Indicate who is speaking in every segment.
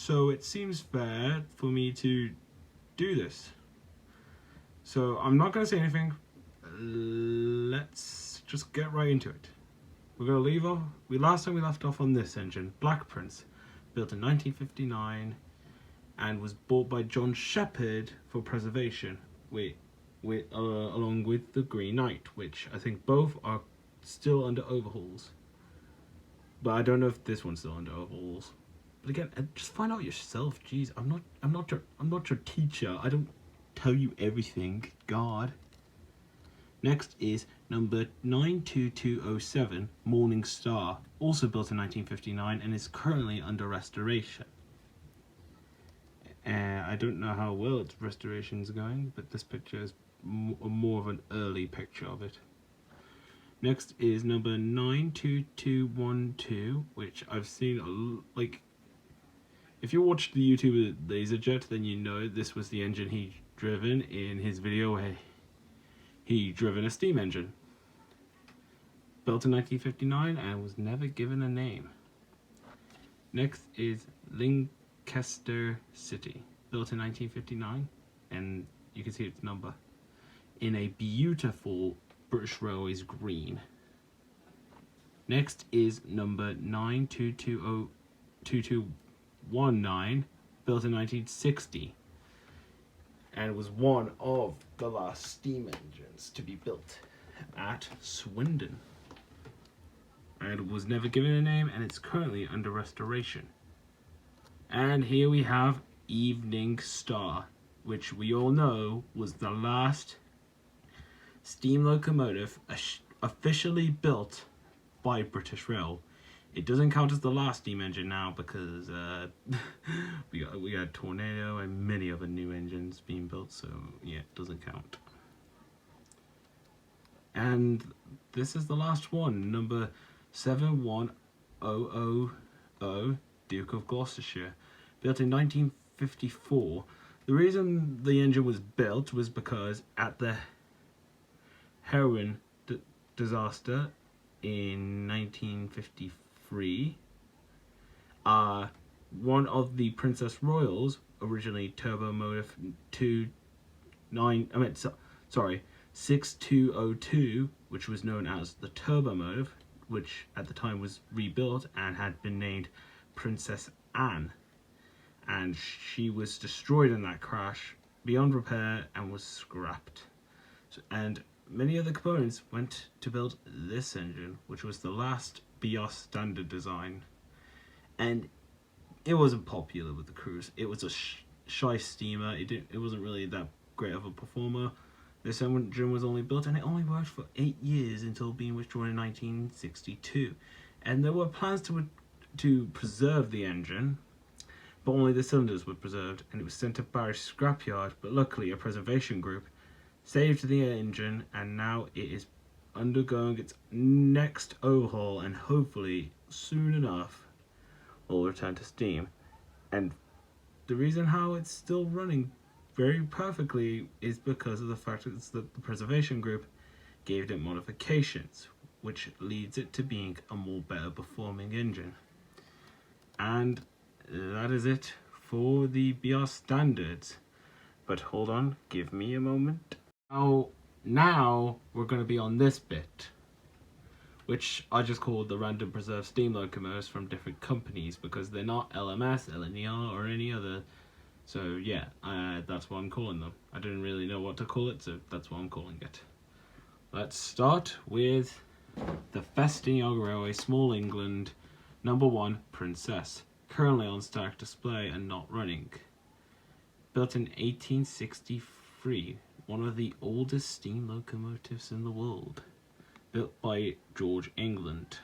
Speaker 1: so it seems fair for me to do this. So I'm not going to say anything. Let's just get right into it. We're going to leave off. Last time we left off on this engine, Black Prince, built in 1959, and was bought by John Shepherd for preservation, along with the Green Knight, which I think both are still under overhauls. But I don't know if this one's still under overhauls. But again, just find out yourself. Jeez, I'm not your teacher. I don't tell you everything. God. Next is number 92207, Morning Star, also built in 1959 and is currently under restoration. I don't know how well its restoration is going, but this picture is more of an early picture of it. Next is number 92212, which I've seen, like, if you watched the YouTuber Laserjet, then you know this was the engine he driven in his video where he driven a steam engine. Built in 1959 and was never given a name. Next is Lancaster City, built in 1959, and you can see its number, in a beautiful British Railways green. Next is number 9222219, built in 1960, and was one of the last steam engines to be built at Swindon, and was never given a name, and it's currently under restoration. And here we have Evening Star, which we all know was the last steam locomotive officially built by British Rail. It doesn't count as the last steam engine now because we got Tornado and many other new engines being built, so yeah, it doesn't count. And this is the last one, number 71000, Duke of Gloucestershire, built in 1954. The reason the engine was built was because at the heroin disaster in 1953, one of the Princess Royals, originally turbo motive 6202, which was known as the turbo motive, which at the time was rebuilt and had been named Princess Anne, and she was destroyed in that crash beyond repair and was scrapped. And many other components went to build this engine, which was the last BR standard design, and it wasn't popular with the crews. It was a shy steamer. It wasn't really that great of a performer. This engine was only built, and it only worked for 8 years until being withdrawn in 1962. And there were plans to preserve the engine, but only the cylinders were preserved, and it was sent to Barry Scrapyard. But luckily, a preservation group saved the engine, and now it is undergoing its next overhaul, and hopefully soon enough will return to steam. And the reason how it's still running very perfectly is because of the fact that the preservation group gave it modifications, which leads it to being a more better performing engine. And that is it for the BR standards. But hold on, give me a moment. Now we're going to be on this bit, which I just call the random preserved steam locomotives from different companies, because they're not LMS, LNER, or any other. So yeah, that's what I'm calling them. I didn't really know what to call it, so that's what I'm calling it. Let's start with the Festiniog Railway, Small England, number 1, Princess, currently on static display and not running. Built in 1863, one of the oldest steam locomotives in the world, built by George England.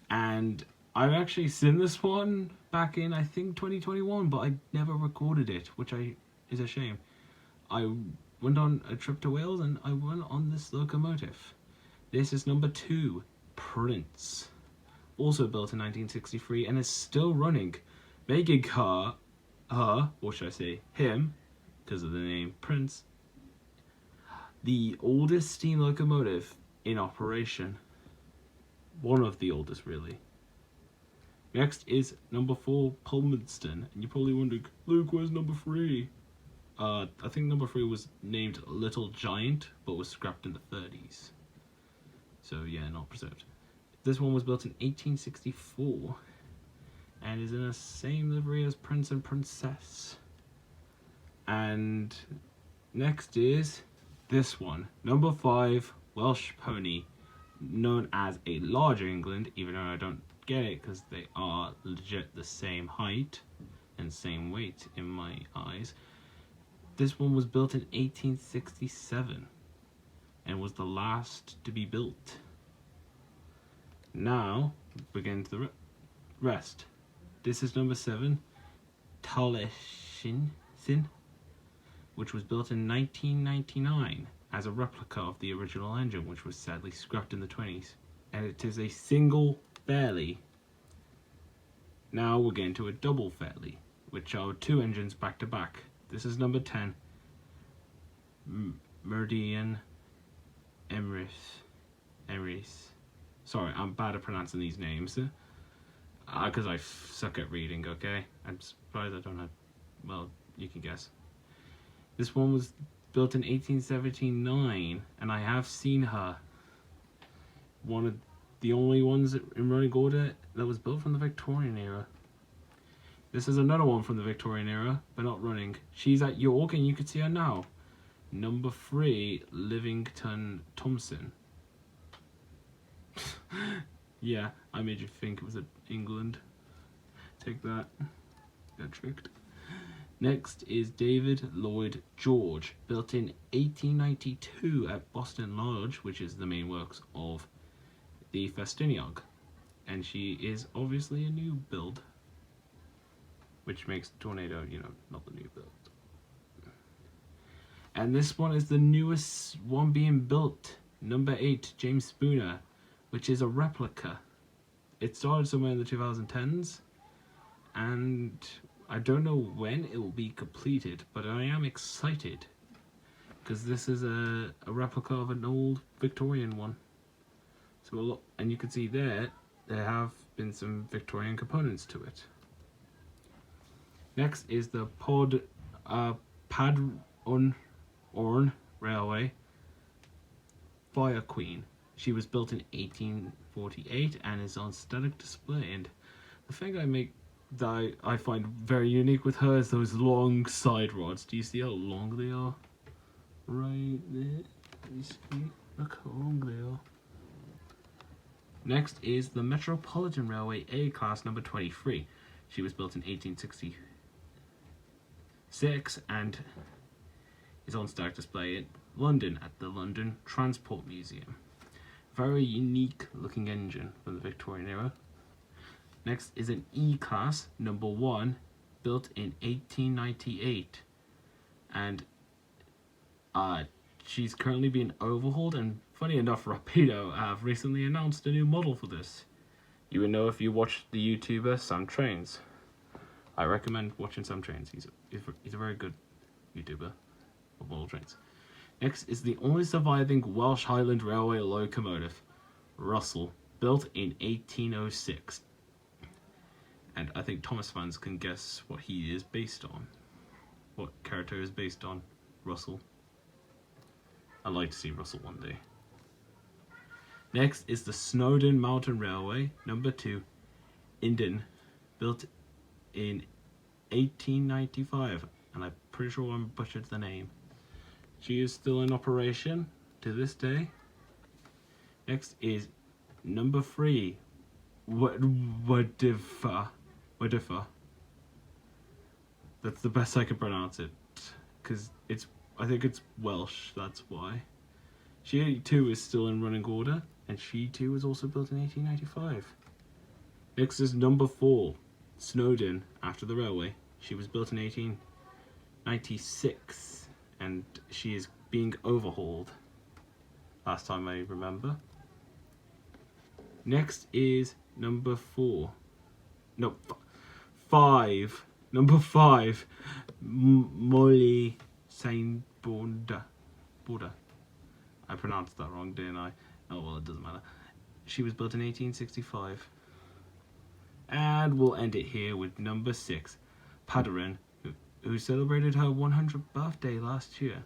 Speaker 1: And I've actually seen this one back in, I think, 2021, but I never recorded it, which is a shame. I went on a trip to Wales and I went on this locomotive. This is number 2, Prince, also built in 1963 and is still running, making her, or should I say him, because of the name Prince, the oldest steam locomotive in operation. One of the oldest, really. Next is number 4, Palmerston. And you're probably wondering, Luke, where's number 3? I think number 3 was named Little Giant, but was scrapped in the 30s. So yeah, not preserved. This one was built in 1864 and is in the same livery as Prince and Princess. And next is this one, number 5, Welsh Pony, known as a larger England, even though I don't get it because they are legit the same height and same weight in my eyes. This one was built in 1867 and was the last to be built. Now we get into the rest. This is number 7, Taliesin, which was built in 1999 as a replica of the original engine, which was sadly scrapped in the 20s. And it is a single fairley. Now we're getting to a double fairley, which are 2 engines back to back. This is number 10, Meridian Emrys. Sorry, I'm bad at pronouncing these names. Because I suck at reading, okay? I'm surprised I don't have... Well, you can guess. This one was built in 1879, and I have seen her. One of the only ones in running order that was built from the Victorian era. This is another one from the Victorian era, but not running. She's at York, and you can see her now. Number 3, Livington Thompson. Yeah, I made you think it was at England. Take that. Got tricked. Next is David Lloyd George, built in 1892 at Boston Lodge, which is the main works of the Festiniog. And she is obviously a new build, which makes Tornado, not the new build. And this one is the newest one being built, number 8, James Spooner, which is a replica. It started somewhere in the 2010s, and I don't know when it will be completed, but I am excited because this is a replica of an old Victorian one. So and you can see there have been some Victorian components to it. Next is the Padorn Railway Fire Queen. She was built in 1848 and is on static display. And the thing that I find very unique with her is those long side rods. Do you see how long they are? Right there. You see? Look how long they are. Next is the Metropolitan Railway A class number 23. She was built in 1866 and is on static display in London at the London Transport Museum. Very unique looking engine from the Victorian era. Next is an E-Class, number 1, built in 1898. And she's currently being overhauled, and funny enough, Rapido have recently announced a new model for this. You would know if you watch the YouTuber Sam Trains. I recommend watching Sam Trains. He's a very good YouTuber of model trains. Next is the only surviving Welsh Highland Railway locomotive, Russell, built in 1806. And I think Thomas fans can guess what he is based on. What character is based on Russell. I'd like to see Russell one day. Next is the Snowdon Mountain Railway, number 2, Indon, built in 1895. And I'm pretty sure I butchered the name. She is still in operation to this day. Next is number 3, Wadifa. That's the best I can pronounce it, because I think it's Welsh, that's why. She too is still in running order, and she too was also built in 1895. Next is number 4, Snowdon, after the railway. She was built in 1896, and she is being overhauled, last time I remember. Next is number 5. Number 5, Molly Saint Borda. I pronounced that wrong, didn't I? Oh well, it doesn't matter. She was built in 1865. And we'll end it here with number 6, Padarin, who celebrated her 100th birthday last year.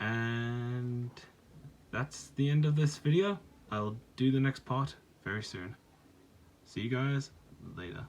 Speaker 1: And that's the end of this video. I'll do the next part very soon. See you guys later.